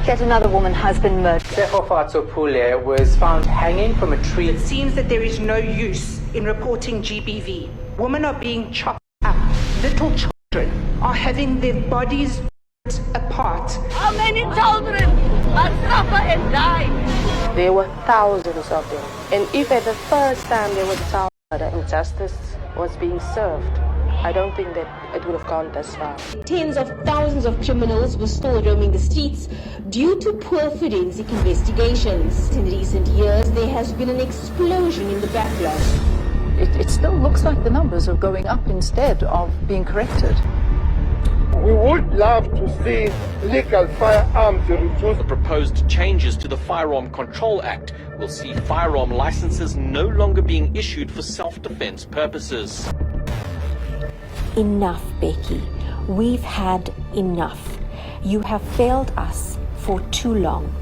Yet another woman has been murdered. Sefofatso Pule was found hanging from a tree. It seems that there is no use in reporting GBV. Women are being chopped up. Little children are having their bodies apart. How many children are suffer and die? There were thousands of them. And if at the first time they were told that injustice was being served, I don't think that it would have gone this far. Tens of thousands of criminals were still roaming the streets due to poor forensic investigations. In recent years, there has been an explosion in the backlog. It still looks like the numbers are going up instead of being corrected. We would love to see legal firearms reduced. The proposed changes to the Firearm Control Act will see firearm licenses no longer being issued for self-defense purposes. Enough, Becky. We've had enough. You have failed us for too long.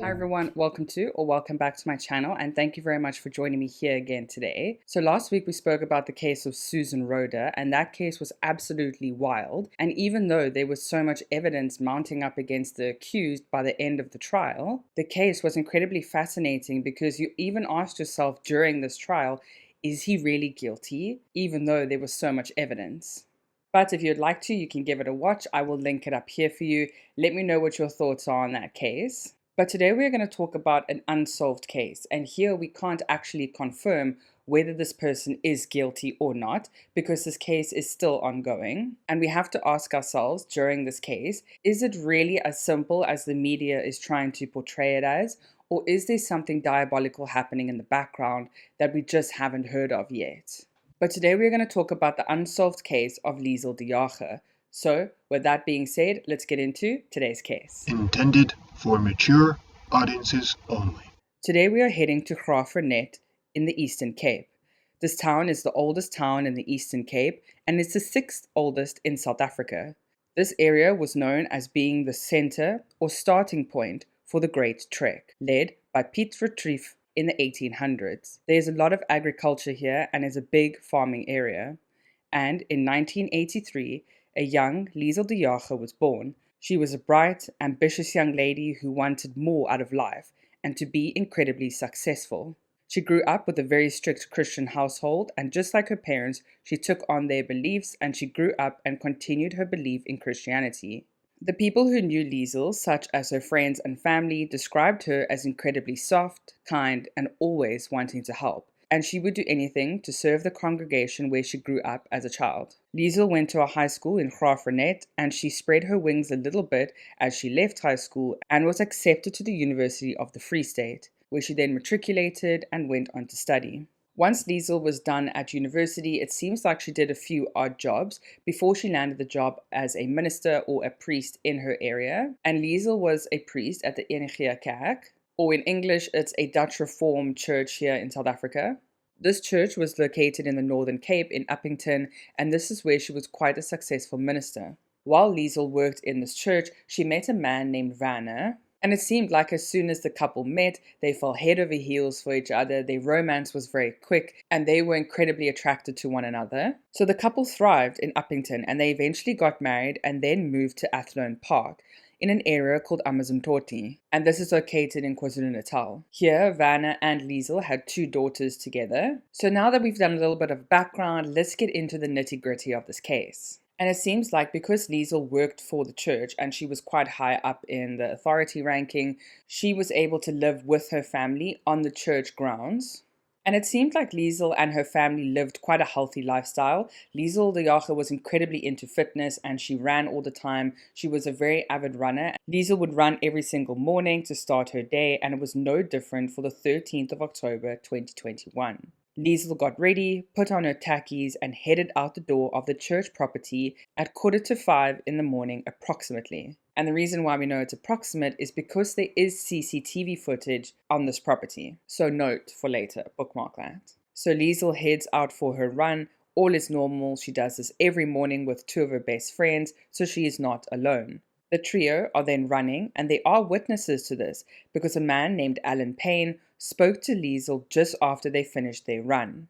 Hi everyone, welcome back to my channel, and thank you very much for joining me here again today. So last week we spoke about the case of Susan Roeder, and that case was absolutely wild. And even though there was so much evidence mounting up against the accused by the end of the trial, the case was incredibly fascinating because you even asked yourself during this trial, is he really guilty? Even though there was so much evidence. But if you'd like to, you can give it a watch. I will link it up here for you. Let me know what your thoughts are on that case. But today we're going to talk about an unsolved case, and here we can't actually confirm whether this person is guilty or not because this case is still ongoing. And we have to ask ourselves during this case, is it really as simple as the media is trying to portray it as, or is there something diabolical happening in the background that we just haven't heard of yet? But today we're going to talk about the unsolved case of Liezel De Jager. So, with that being said, let's get into today's case. Intended for mature audiences only. Today we are heading to Graaff-Reinet in the Eastern Cape. This town is the oldest town in the Eastern Cape, and it's the 6th oldest in South Africa. This area was known as being the center or starting point for the Great Trek, led by Piet Retief in the 1800s. There's a lot of agriculture here and is a big farming area. And in 1983, a young Liezel De Jager was born. She was a bright, ambitious young lady who wanted more out of life and to be incredibly successful. She grew up with a very strict Christian household, and just like her parents, she took on their beliefs and she grew up and continued her belief in Christianity. The people who knew Liezel, such as her friends and family, described her as incredibly soft, kind, and always wanting to help. And she would do anything to serve the congregation where she grew up as a child. Liezel went to a high school in Graaff-Reinet, and she spread her wings a little bit as she left high school and was accepted to the University of the Free State, where she then matriculated and went on to study. Once Liezel was done at university, it seems like she did a few odd jobs before she landed the job as a minister or a priest in her area. And Liezel was a priest at the Enige Kerk, or in English, it's a Dutch Reformed church here in South Africa. This church was located in the Northern Cape in Uppington, and this is where she was quite a successful minister. While Liezel worked in this church, she met a man named Werner, and it seemed like as soon as the couple met, they fell head over heels for each other. Their romance was very quick, and they were incredibly attracted to one another. So the couple thrived in Uppington, and they eventually got married and then moved to Athlone Park, in an area called Amanzimtoti, and this is located in KwaZulu-Natal. Here, Werner and Liezel had 2 daughters together. So now that we've done a little bit of background, let's get into the nitty-gritty of this case. And it seems like because Liezel worked for the church and she was quite high up in the authority ranking, she was able to live with her family on the church grounds. And it seemed like Liezel and her family lived quite a healthy lifestyle. Liezel De Jager was incredibly into fitness and she ran all the time. She was a very avid runner. Liezel would run every single morning to start her day, and it was no different for the 13th of October 2021. Liezel got ready, put on her tackies, and headed out the door of the church property at 4:45 in the morning approximately. And the reason why we know it's approximate is because there is CCTV footage on this property. So note for later, bookmark that. So Liezel heads out for her run. All is normal. She does this every morning with 2 of her best friends, so she is not alone. The trio are then running, and they are witnesses to this because a man named Alan Payne spoke to Liezel just after they finished their run.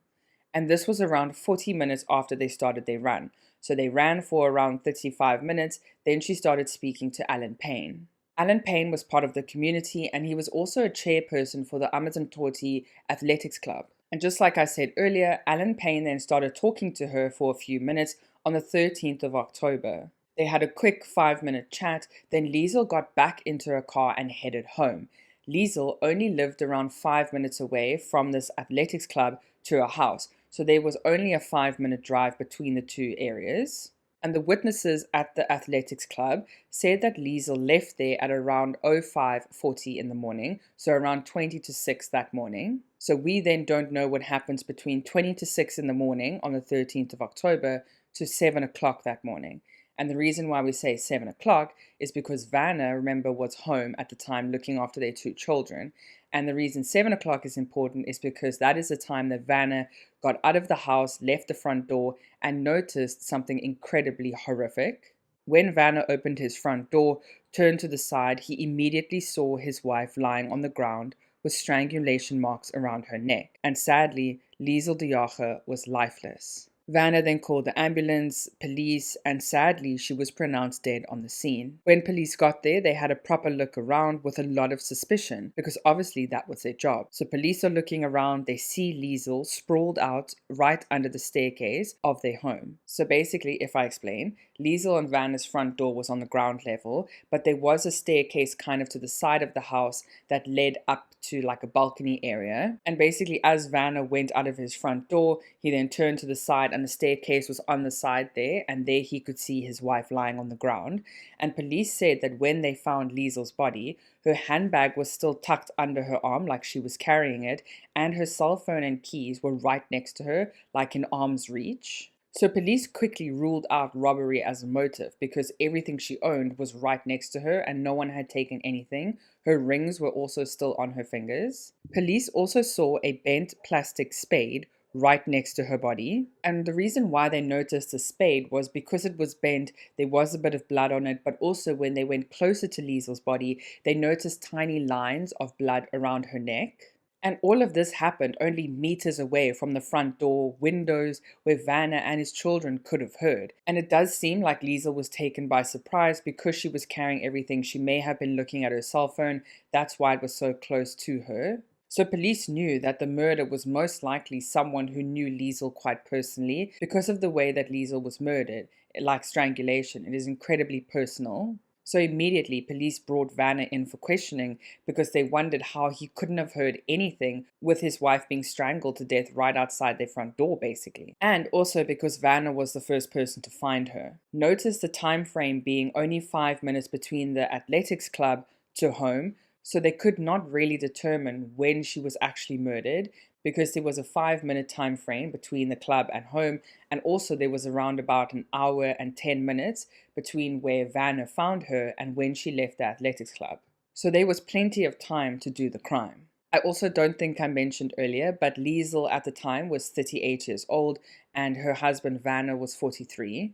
And this was around 40 minutes after they started their run. So they ran for around 35 minutes, then she started speaking to Alan Payne. Alan Payne was part of the community, and he was also a chairperson for the Amatantoti Athletics Club. And just like I said earlier, Alan Payne then started talking to her for a few minutes on the 13th of October. They had a quick 5-minute chat, then Liezel got back into her car and headed home. Liezel only lived around 5 minutes away from this athletics club to her house, so there was only a 5-minute drive between the two areas. And the witnesses at the athletics club said that Liezel left there at around 05:40 in the morning, so around 20 to 6 that morning. So we then don't know what happens between 20 to 6 in the morning on the 13th of October to 7 o'clock that morning. And the reason why we say 7 o'clock is because Vanna, remember, was home at the time looking after their 2 children. And the reason 7 o'clock is important is because that is the time that Vanna got out of the house, left the front door, and noticed something incredibly horrific. When Vanna opened his front door, turned to the side, he immediately saw his wife lying on the ground with strangulation marks around her neck. And sadly, Liezel De Jager was lifeless. Vanna then called the ambulance, police, and sadly, she was pronounced dead on the scene. When police got there, they had a proper look around with a lot of suspicion, because obviously that was their job. So police are looking around, they see Liezel sprawled out right under the staircase of their home. So basically, if I explain, Liezel and Vanna's front door was on the ground level, but there was a staircase kind of to the side of the house that led up to like a balcony area. And basically, as Vanna went out of his front door, he then turned to the side and the staircase was on the side there, and there he could see his wife lying on the ground. And police said that when they found Liezel's body, her handbag was still tucked under her arm like she was carrying it, and her cell phone and keys were right next to her, like in arm's reach. So police quickly ruled out robbery as a motive because everything she owned was right next to her and no one had taken anything. Her rings were also still on her fingers. Police also saw a bent plastic spade right next to her body. And the reason why they noticed the spade was because it was bent, there was a bit of blood on it, but also when they went closer to Liezel's body, they noticed tiny lines of blood around her neck. And all of this happened only meters away from the front door windows where Vanna and his children could have heard. And it does seem like Liezel was taken by surprise because she was carrying everything. She may have been looking at her cell phone. That's why it was so close to her. So police knew that the murder was most likely someone who knew Liezel quite personally because of the way that Liezel was murdered. Like strangulation, it is incredibly personal. So immediately, police brought Vanna in for questioning because they wondered how he couldn't have heard anything with his wife being strangled to death right outside their front door, basically. And also because Vanna was the first person to find her. Notice the time frame being only 5 minutes between the athletics club to home, so they could not really determine when she was actually murdered because there was a 5-minute time frame between the club and home, and also there was around about an hour and 10 minutes between where Vanna found her and when she left the athletics club. So there was plenty of time to do the crime. I also don't think I mentioned earlier, but Liezel at the time was 38 years old and her husband Vanna was 43.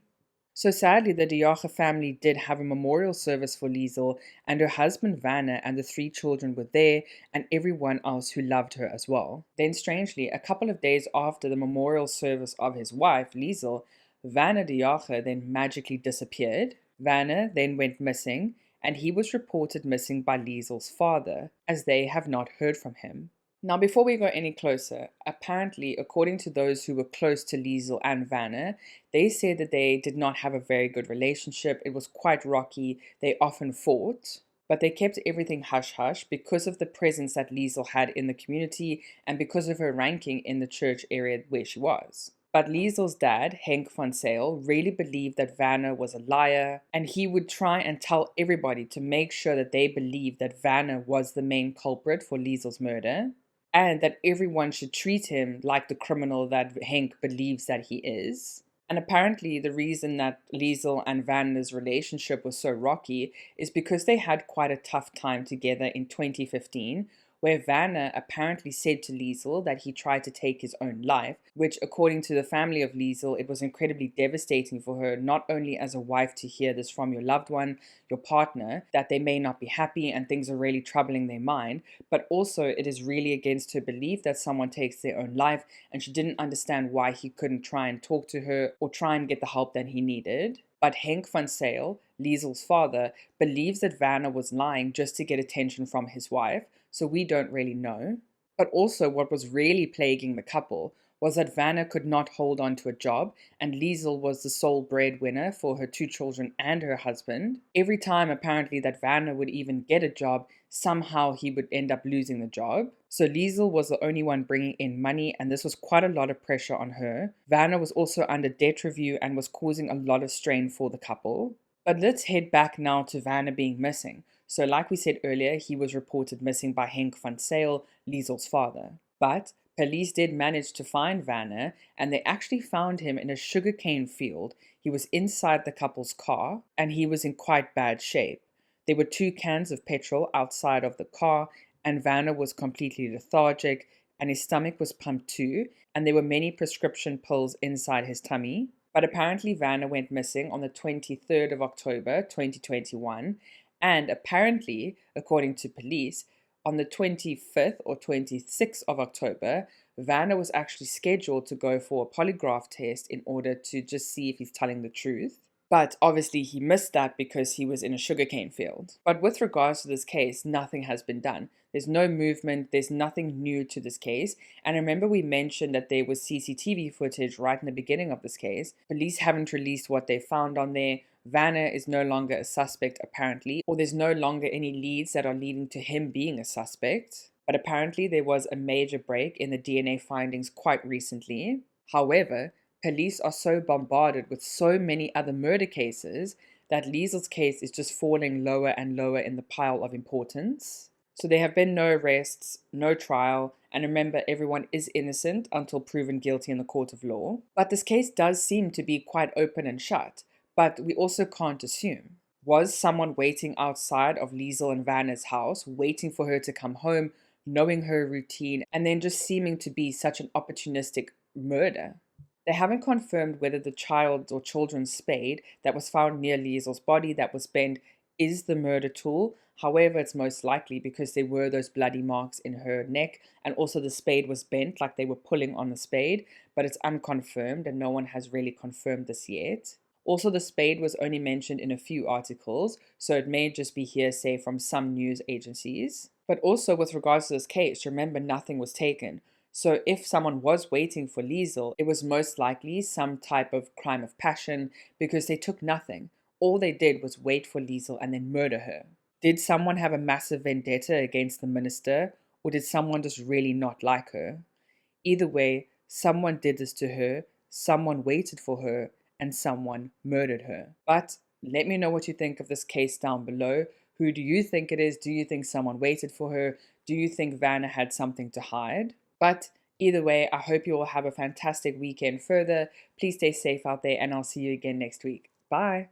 So sadly, the De Jager family did have a memorial service for Liezel, and her husband Vanna and the 3 children were there, and everyone else who loved her as well. Then strangely, a couple of days after the memorial service of his wife, Liezel, Vanna De Jager then magically disappeared. Vanna then went missing, and he was reported missing by Liezel's father, as they have not heard from him. Now, before we go any closer, apparently, according to those who were close to Liezel and Vanna, they said that they did not have a very good relationship. It was quite rocky. They often fought, but they kept everything hush-hush because of the presence that Liezel had in the community and because of her ranking in the church area where she was. But Liezel's dad, Henk van Zyl, really believed that Vanna was a liar, and he would try and tell everybody to make sure that they believed that Vanna was the main culprit for Liezel's murder, and that everyone should treat him like the criminal that Henk believes that he is. And apparently the reason that Liezel and Vanna's relationship was so rocky is because they had quite a tough time together in 2015 where Vanna apparently said to Liezel that he tried to take his own life, which according to the family of Liezel, it was incredibly devastating for her, not only as a wife to hear this from your loved one, your partner, that they may not be happy and things are really troubling their mind, but also it is really against her belief that someone takes their own life, and she didn't understand why he couldn't try and talk to her or try and get the help that he needed. But Henk van Zyl, Liesel's father, believes that Vanna was lying just to get attention from his wife, so we don't really know. But also what was really plaguing the couple was that Vanna could not hold on to a job, and Liezel was the sole breadwinner for her 2 children and her husband. Every time apparently that Vanna would even get a job, somehow he would end up losing the job. So Liezel was the only one bringing in money, and this was quite a lot of pressure on her. Vanna was also under debt review and was causing a lot of strain for the couple. But let's head back now to Vanna being missing. So like we said earlier, he was reported missing by Henk van Zyl, Liesel's father. But police did manage to find Vanna, and they actually found him in a sugarcane field. He was inside the couple's car, and he was in quite bad shape. There were 2 cans of petrol outside of the car, and Vanna was completely lethargic, and his stomach was pumped too, and there were many prescription pills inside his tummy. But apparently Vanna went missing on the 23rd of October 2021, and apparently, according to police, on the 25th or 26th of October, Vanna was actually scheduled to go for a polygraph test in order to just see if he's telling the truth. But obviously he missed that because he was in a sugarcane field. But with regards to this case, nothing has been done. There's no movement, there's nothing new to this case. And remember we mentioned that there was CCTV footage right in the beginning of this case. Police haven't released what they found on there. Vanna is no longer a suspect apparently, or there's no longer any leads that are leading to him being a suspect. But apparently there was a major break in the DNA findings quite recently. However, police are so bombarded with so many other murder cases that Liesel's case is just falling lower and lower in the pile of importance. So there have been no arrests, no trial, and remember, everyone is innocent until proven guilty in the court of law. But this case does seem to be quite open and shut, but we also can't assume. Was someone waiting outside of Liezel and Vanna's house, waiting for her to come home, knowing her routine, and then just seeming to be such an opportunistic murder? They haven't confirmed whether the child or children's spade that was found near Liesel's body that was bent is the murder tool. However, it's most likely because there were those bloody marks in her neck, and also the spade was bent like they were pulling on the spade, but it's unconfirmed and no one has really confirmed this yet. Also, the spade was only mentioned in a few articles, so it may just be hearsay from some news agencies. But also with regards to this case, remember nothing was taken. So if someone was waiting for Liezel, it was most likely some type of crime of passion because they took nothing. All they did was wait for Liezel and then murder her. Did someone have a massive vendetta against the minister, or did someone just really not like her? Either way, someone did this to her, someone waited for her, and someone murdered her. But let me know what you think of this case down below. Who do you think it is? Do you think someone waited for her? Do you think Vanna had something to hide? But either way, I hope you all have a fantastic weekend further. Please stay safe out there, and I'll see you again next week. Bye.